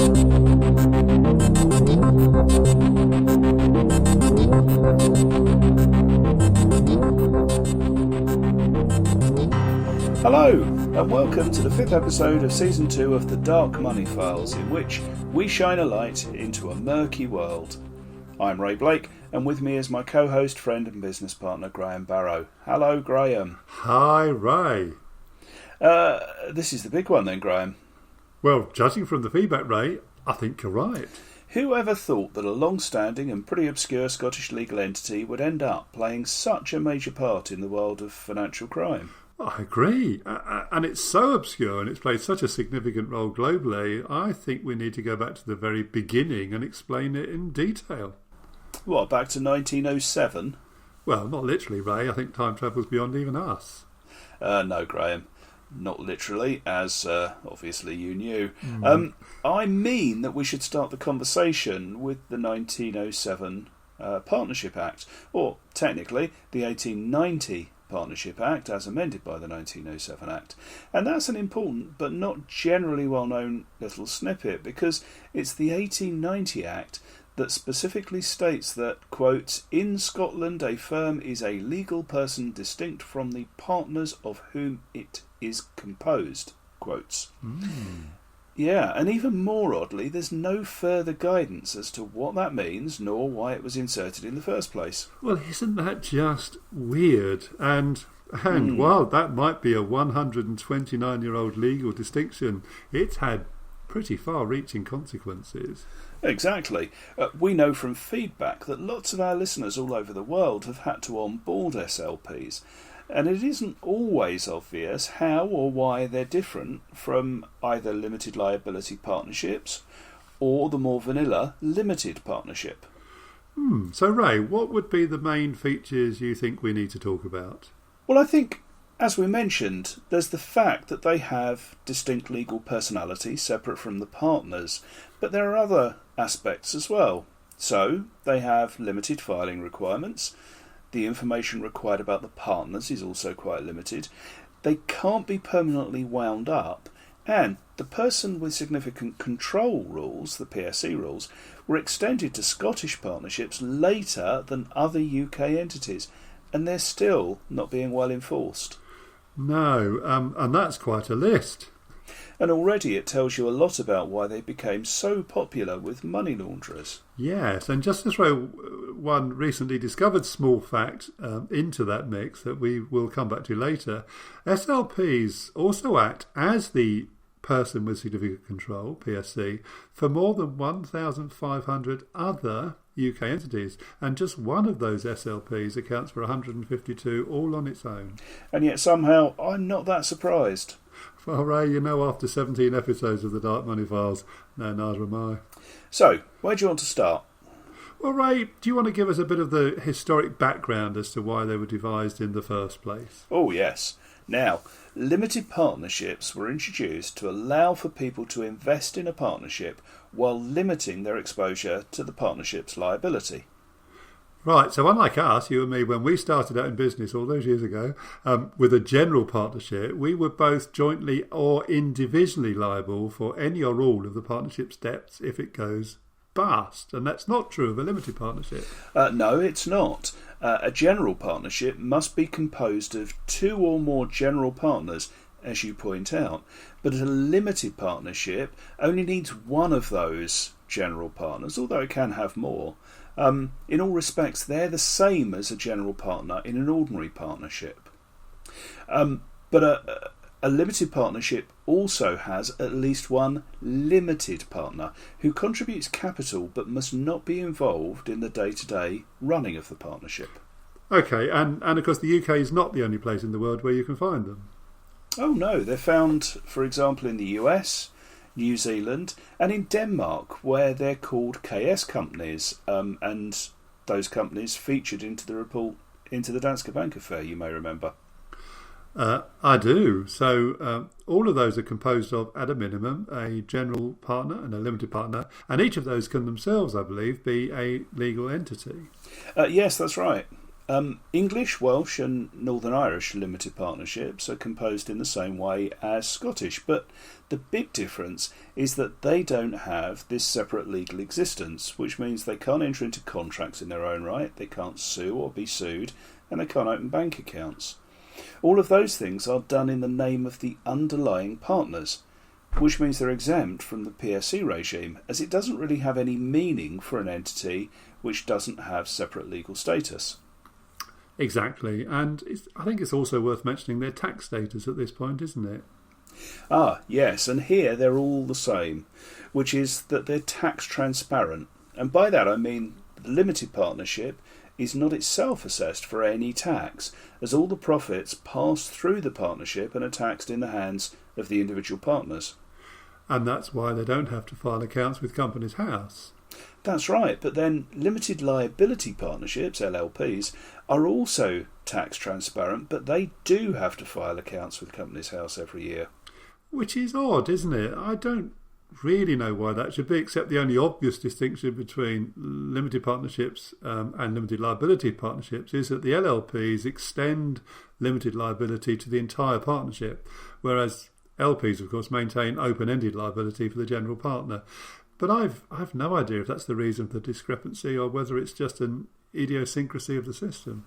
Hello, and welcome to the 5th episode of Season 2 of The Dark Money Files, in which we shine a light into a murky world. I'm Ray Blake, and with me is my co-host, friend and business partner, Graham Barrow. Hello, Graham. Hi, Ray. This is the big one then, Graham. Well, judging from the feedback, Ray, I think you're right. Who ever thought that a long-standing and pretty obscure Scottish legal entity would end up playing such a major part in the world of financial crime? I agree. And it's so obscure and it's played such a significant role globally, I think we need to go back to the very beginning and explain it in detail. What, back to 1907? Well, not literally, Ray. I think time travels beyond even us. No, Graham. Not literally, as obviously you knew. I mean that we should start the conversation with the 1907 Partnership Act, or technically the 1890 Partnership Act as amended by the 1907 Act. And that's an important but not generally well-known little snippet, because it's the 1890 Act that specifically states that, quote, in Scotland a firm is a legal person distinct from the partners of whom it is composed, quotes. Yeah, and even more oddly, there's no further guidance as to what that means, nor why it was inserted in the first place. Well, isn't that just weird? And while that might be a 129-year-old legal distinction, it's had pretty far-reaching consequences. Exactly. We know from feedback that lots of our listeners all over the world have had to onboard SLPs, and it isn't always obvious how or why they're different from either limited liability partnerships or the more vanilla limited partnership. So, Ray, what would be the main features you think we need to talk about? Well, I think, as we mentioned, there's the fact that they have distinct legal personality separate from the partners, but there are other aspects as well. So, they have limited filing requirements. The information required about the partners is also quite limited. They can't be permanently wound up, and the person with significant control rules, the PSC rules, were extended to Scottish partnerships later than other UK entities, and they're still not being well enforced. No, and that's quite a list. And already it tells you a lot about why they became so popular with money launderers. Yes, and just to throw one recently discovered small fact into that mix that we will come back to later, SLPs also act as the person with significant control, PSC, for more than 1,500 other UK entities, and just one of those SLPs accounts for 152 all on its own. And yet somehow I'm not that surprised. Well, Ray, you know, after 17 episodes of the Dark Money Files, no, neither am I. So, where do you want to start? Well, Ray, do you want to give us a bit of the historic background as to why they were devised in the first place? Oh, yes. Now, limited partnerships were introduced to allow for people to invest in a partnership while limiting their exposure to the partnership's liability. Right, so unlike us, you and me, when we started out in business all those years ago, with a general partnership, we were both jointly or individually liable for any or all of the partnership's debts if it goes bust. And that's not true of a limited partnership. No, it's not. A general partnership must be composed of two or more general partners, as you point out. But a limited partnership only needs one of those general partners, although it can have more. In all respects, they're the same as a general partner in an ordinary partnership. But a limited partnership also has at least one limited partner who contributes capital but must not be involved in the day-to-day running of the partnership. Okay, and of course the UK is not the only place in the world where you can find them. Oh no, they're found, for example, in the US, New Zealand, and in Denmark, where they're called KS companies, and those companies featured into the report into the Danske Bank affair, you may remember. I do. So all of those are composed of, at a minimum, a general partner and a limited partner, and each of those can themselves, I believe, be a legal entity. Yes, that's right. English, Welsh and Northern Irish limited partnerships are composed in the same way as Scottish, but the big difference is that they don't have this separate legal existence, which means they can't enter into contracts in their own right, they can't sue or be sued, and they can't open bank accounts. All of those things are done in the name of the underlying partners, which means they're exempt from the PSC regime, as it doesn't really have any meaning for an entity which doesn't have separate legal status. Exactly, and I think it's also worth mentioning their tax status at this point, isn't it? Ah, yes, and here they're all the same, which is that they're tax transparent. And by that I mean the limited partnership is not itself assessed for any tax, as all the profits pass through the partnership and are taxed in the hands of the individual partners. And that's why they don't have to file accounts with Companies House. That's right, but then limited liability partnerships, LLPs, are also tax transparent, but they do have to file accounts with Companies House every year. Which is odd, isn't it? I don't really know why that should be, except the only obvious distinction between limited partnerships and limited liability partnerships is that the LLPs extend limited liability to the entire partnership, whereas LPs, of course, maintain open-ended liability for the general partner. But I've no idea if that's the reason for the discrepancy or whether it's just an idiosyncrasy of the system.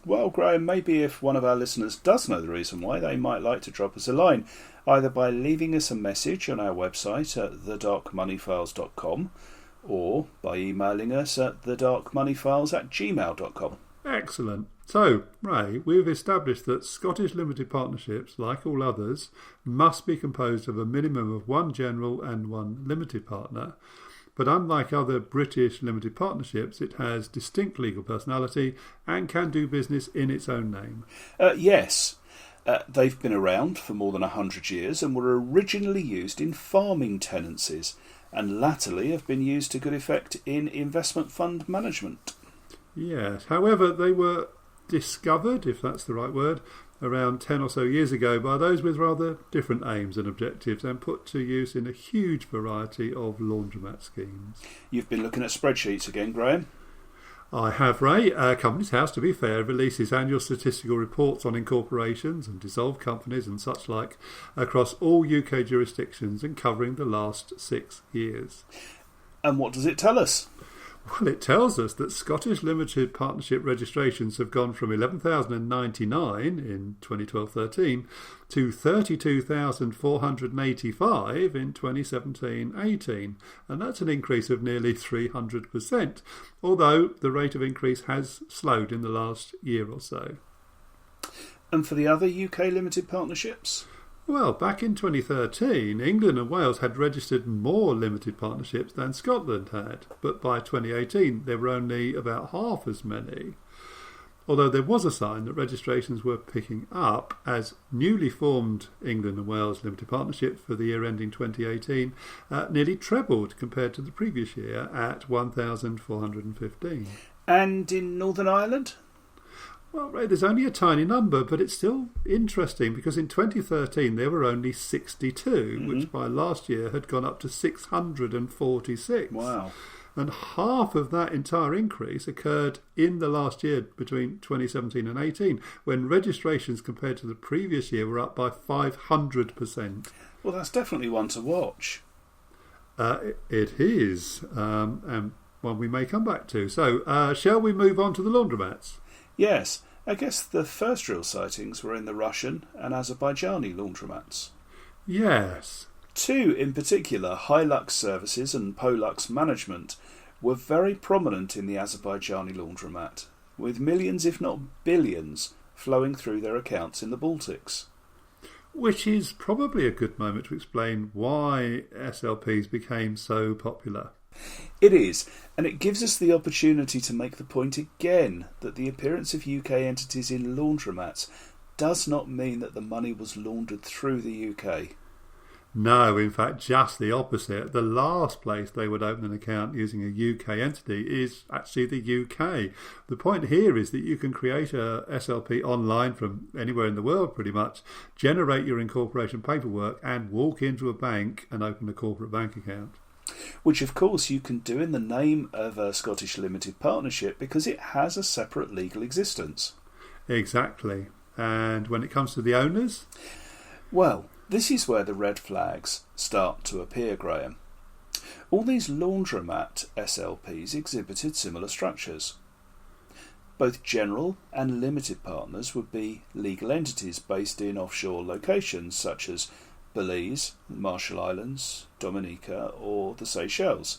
Well, Graham, maybe if one of our listeners does know the reason why, they might like to drop us a line, either by leaving us a message on our website at thedarkmoneyfiles.com or by emailing us at thedarkmoneyfiles@gmail.com. Excellent. So, Ray, we've established that Scottish limited partnerships, like all others, must be composed of a minimum of one general and one limited partner. But unlike other British limited partnerships, it has distinct legal personality and can do business in its own name. Yes. They've been around for more than 100 years and were originally used in farming tenancies and latterly have been used to good effect in investment fund management. Yes. However, they were discovered, if that's the right word, around 10 or so years ago by those with rather different aims and objectives and put to use in a huge variety of laundromat schemes. You've been looking at spreadsheets again, Graham? I have, Ray. Companies House, to be fair, releases annual statistical reports on incorporations and dissolved companies and such like across all UK jurisdictions and covering the last 6 years. And what does it tell us? Well, it tells us that Scottish limited partnership registrations have gone from 11,099 in 2012-13 to 32,485 in 2017-18, and that's an increase of nearly 300%, although the rate of increase has slowed in the last year or so. And for the other UK limited partnerships? Well, back in 2013, England and Wales had registered more limited partnerships than Scotland had, but by 2018 there were only about half as many. Although there was a sign that registrations were picking up as newly formed England and Wales limited partnerships for the year ending 2018 nearly trebled compared to the previous year at 1,415. And in Northern Ireland? Well, Ray, there's only a tiny number, but it's still interesting because in 2013 there were only 62, which by last year had gone up to 646. Wow. And half of that entire increase occurred in the last year between 2017 and 18, when registrations compared to the previous year were up by 500%. Well, that's definitely one to watch. It is, and one we may come back to. So, shall we move on to the laundromats? Yes, I guess the first real sightings were in the Russian and Azerbaijani laundromats. Yes. 2 in particular, Hilux Services and Polux Management, were very prominent in the Azerbaijani laundromat, with millions if not billions flowing through their accounts in the Baltics. Which is probably a good moment to explain why SLPs became so popular. It is, and it gives us the opportunity to make the point again that the appearance of UK entities in laundromats does not mean that the money was laundered through the UK. No, in fact, just the opposite. The last place they would open an account using a UK entity is actually the UK. The point here is that you can create a SLP online from anywhere in the world pretty much, generate your incorporation paperwork and walk into a bank and open a corporate bank account. which of course you can do in the name of a Scottish limited partnership because it has a separate legal existence. Exactly. And when it comes to the owners? Well, this is where the red flags start to appear, Graham. All these laundromat SLPs exhibited similar structures. Both general and limited partners would be legal entities based in offshore locations such as Belize, Marshall Islands, Dominica or the Seychelles.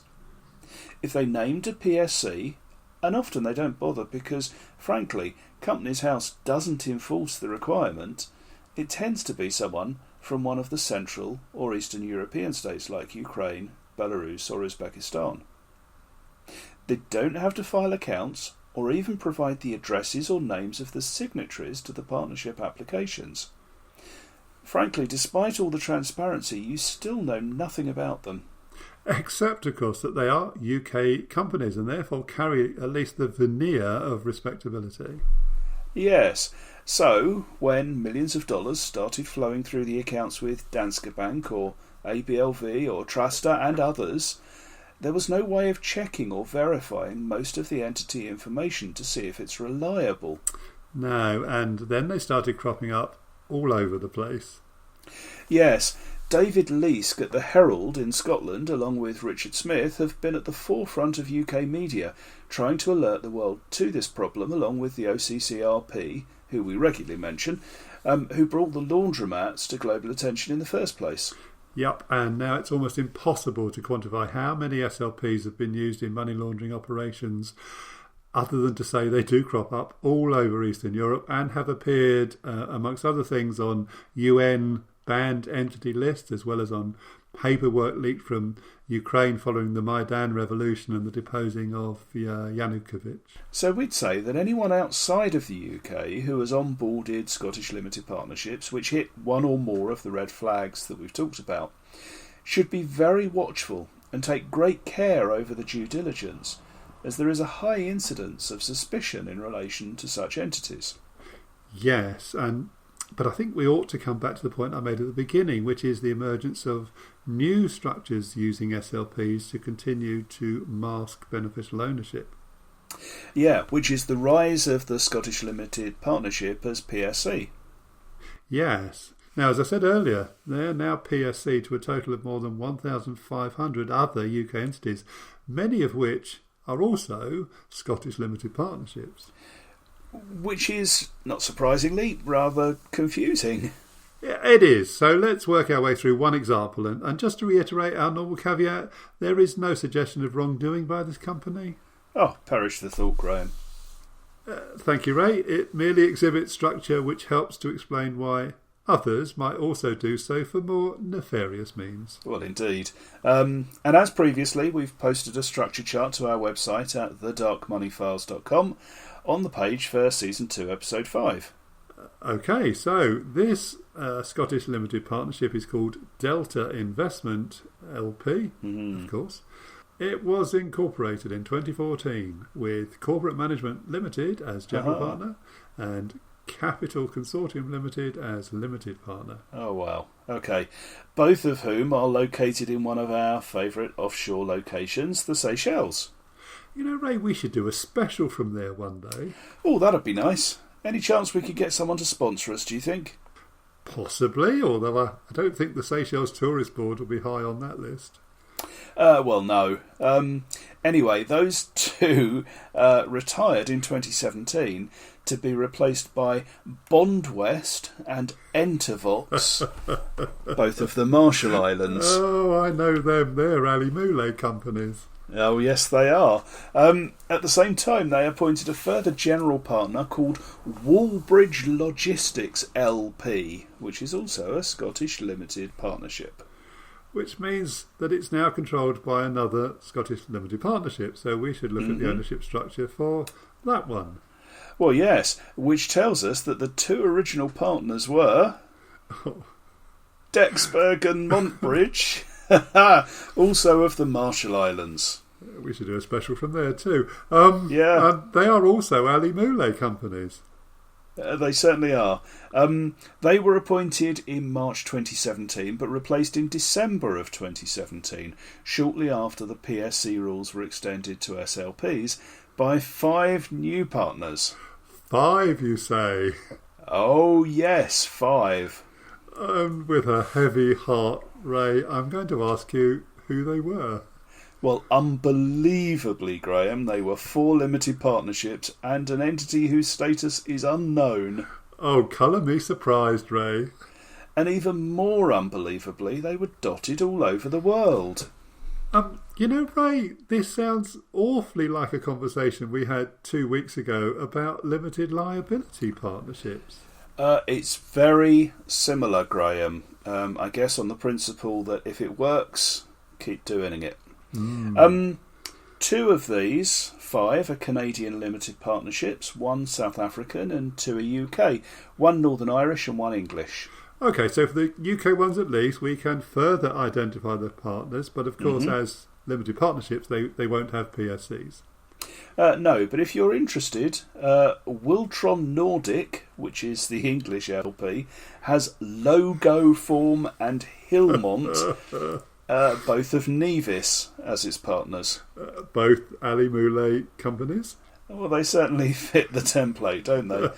If they named a PSC, and often they don't bother because, frankly, Companies House doesn't enforce the requirement, it tends to be someone from one of the Central or Eastern European states like Ukraine, Belarus or Uzbekistan. They don't have to file accounts or even provide the addresses or names of the signatories to the partnership applications. Frankly, despite all the transparency, you still know nothing about them. Except, of course, that they are UK companies and therefore carry at least the veneer of respectability. Yes, so when millions of dollars started flowing through the accounts with Danske Bank or ABLV or Truster and others, there was no way of checking or verifying most of the entity information to see if it's reliable. No, and then they started cropping up all over the place. Yes, David Leask at the Herald in Scotland, along with Richard Smith, have been at the forefront of UK media, trying to alert the world to this problem, along with the OCCRP, who we regularly mention, who brought the laundromats to global attention in the first place. Yep, and now it's almost impossible to quantify how many SLPs have been used in money laundering operations, other than to say they do crop up all over Eastern Europe and have appeared, amongst other things, on UN banned entity lists, as well as on paperwork leaked from Ukraine following the Maidan revolution and the deposing of Yanukovych. So we'd say that anyone outside of the UK who has onboarded Scottish limited partnerships, which hit one or more of the red flags that we've talked about, should be very watchful and take great care over the due diligence, as there is a high incidence of suspicion in relation to such entities. Yes, but I think we ought to come back to the point I made at the beginning, which is the emergence of new structures using SLPs to continue to mask beneficial ownership. Yeah, which is the rise of the Scottish Limited Partnership as PSC. Yes. Now, as I said earlier, they're now PSC to a total of more than 1,500 other UK entities, many of which are also Scottish Limited Partnerships. Which is, not surprisingly, rather confusing. Yeah, it is. So let's work our way through one example. And just to reiterate our normal caveat, there is no suggestion of wrongdoing by this company. Oh, perish the thought, Graham. Thank you, Ray. It merely exhibits structure which helps to explain why others might also do so for more nefarious means. Well, indeed. And as previously, we've posted a structure chart to our website at thedarkmoneyfiles.com on the page for Season 2, Episode 5. Okay, so this Scottish Limited Partnership is called Delta Investment LP, of course. It was incorporated in 2014 with Corporate Management Limited as general partner and Capital Consortium Limited as limited partner. Oh, wow. Okay. Both of whom are located in one of our favourite offshore locations, the Seychelles. You know, Ray, we should do a special from there one day. Oh, that'd be nice. Any chance we could get someone to sponsor us, do you think? Possibly, although I don't think the Seychelles Tourist Board will be high on that list. Well, no. Anyway, those two retired in 2017 to be replaced by Bondwest and Entervox, both of the Marshall Islands. Oh, I know them. They're Ali Moulay companies. Oh, yes, they are. At the same time, they appointed a further general partner called Wallbridge Logistics LP, which is also a Scottish limited partnership. Which means that it's now controlled by another Scottish limited partnership. So we should look at the ownership structure for that one. Well, yes, which tells us that the two original partners were Dexburg and Montbridge, also of the Marshall Islands. We should do a special from there too. Yeah. They are also Ali Moulay companies. They certainly are. They were appointed in March 2017, but replaced in December of 2017, shortly after the PSC rules were extended to SLPs by 5 new partners. 5, you say? Oh, yes, 5. With a heavy heart, Ray, I'm going to ask you who they were. Well, unbelievably, Graham, they were 4 limited partnerships and an entity whose status is unknown. Oh, colour me surprised, Ray. And even more unbelievably, they were dotted all over the world. Ray, this sounds awfully like a conversation we had 2 weeks ago about limited liability partnerships. It's very similar, Graham. I guess on the principle that if it works, keep doing it. 2 of these 5 are Canadian limited partnerships, 1 South African and 2 are UK, 1 Northern Irish and 1 English. Okay, so for the UK ones at least, we can further identify the partners, but of course as limited partnerships, they won't have PSCs. No, but if you're interested, Wiltron Nordic, which is the English LP, has Logo Form and Hillmont, both of Nevis as its partners. Both Ali Moulay companies? Well, they certainly fit the template, don't they?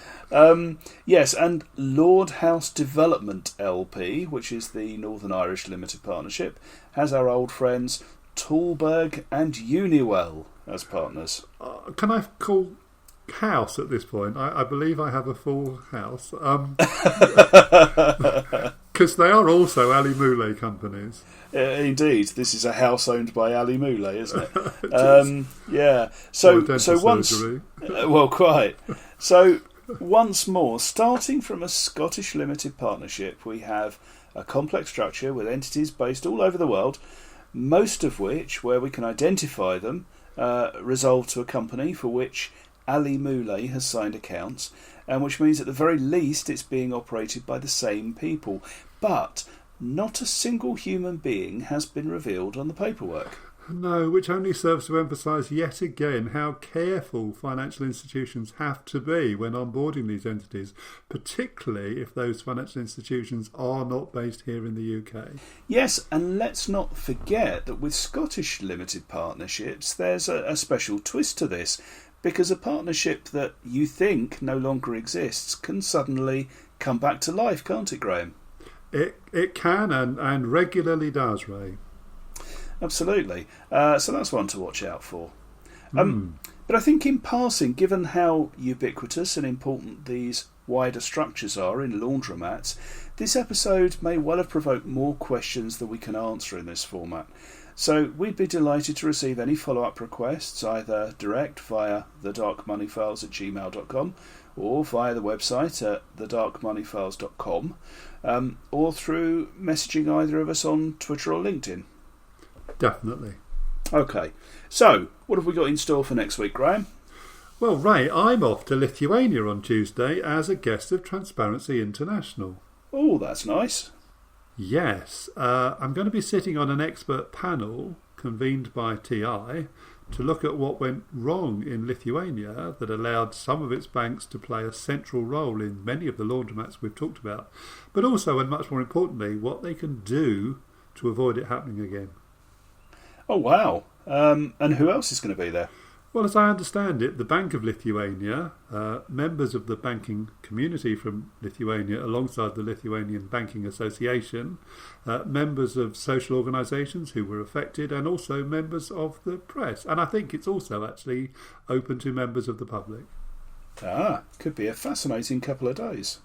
Yes, and Lord House Development LP, which is the Northern Irish Limited Partnership, has our old friends Tallberg and Uniwell as partners. Can I call house at this point? I believe I have a full house. Because they are also Ali Moulay companies. Indeed, this is a house owned by Ali Moulay, isn't it? Yeah. So once, surgery. Well, quite. So once more, starting from a Scottish limited partnership, we have a complex structure with entities based all over the world, most of which, where we can identify them, resolve to a company for which Ali Moulay has signed accounts, and which means at the very least it's being operated by the same people. But not a single human being has been revealed on the paperwork. No, which only serves to emphasise yet again how careful financial institutions have to be when onboarding these entities, particularly if those financial institutions are not based here in the UK. Yes, and let's not forget that with Scottish limited partnerships there's a special twist to this, because a partnership that you think no longer exists can suddenly come back to life, can't it, Graham? It can and regularly does, Ray. Absolutely. So that's one to watch out for. But I think in passing, given how ubiquitous and important these wider structures are in laundromats, this episode may well have provoked more questions than we can answer in this format. So we'd be delighted to receive any follow-up requests, either direct via thedarkmoneyfiles@gmail.com or via the website at thedarkmoneyfiles.com, or through messaging either of us on Twitter or LinkedIn. Definitely. Okay, so what have we got in store for next week, Graham? Well, Ray, I'm off to Lithuania on Tuesday as a guest of Transparency International. Oh, that's nice. Yes, I'm going to be sitting on an expert panel convened by TI to look at what went wrong in Lithuania that allowed some of its banks to play a central role in many of the laundromats we've talked about, but also, and much more importantly, what they can do to avoid it happening again. Oh, wow. And who else is going to be there? Well, as I understand it, the Bank of Lithuania, members of the banking community from Lithuania alongside the Lithuanian Banking Association, members of social organisations who were affected, and also members of the press. And I think it's also actually open to members of the public. Could be a fascinating couple of days.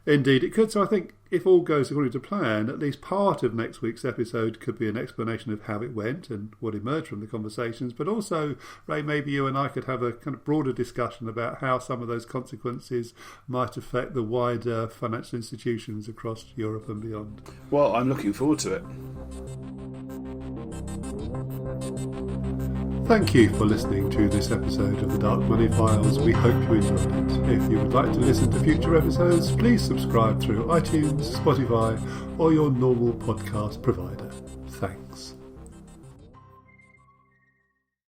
Indeed it could. So I think if all goes according to plan, at least part of next week's episode could be an explanation of how it went and what emerged from the conversations. But also, Ray, maybe you and I could have a kind of broader discussion about how some of those consequences might affect the wider financial institutions across Europe and beyond. Well, I'm looking forward to it. Thank you for listening to this episode of The Dark Money Files. We hope you enjoyed it. If you would like to listen to future episodes, please subscribe through iTunes, Spotify, or your normal podcast provider. Thanks.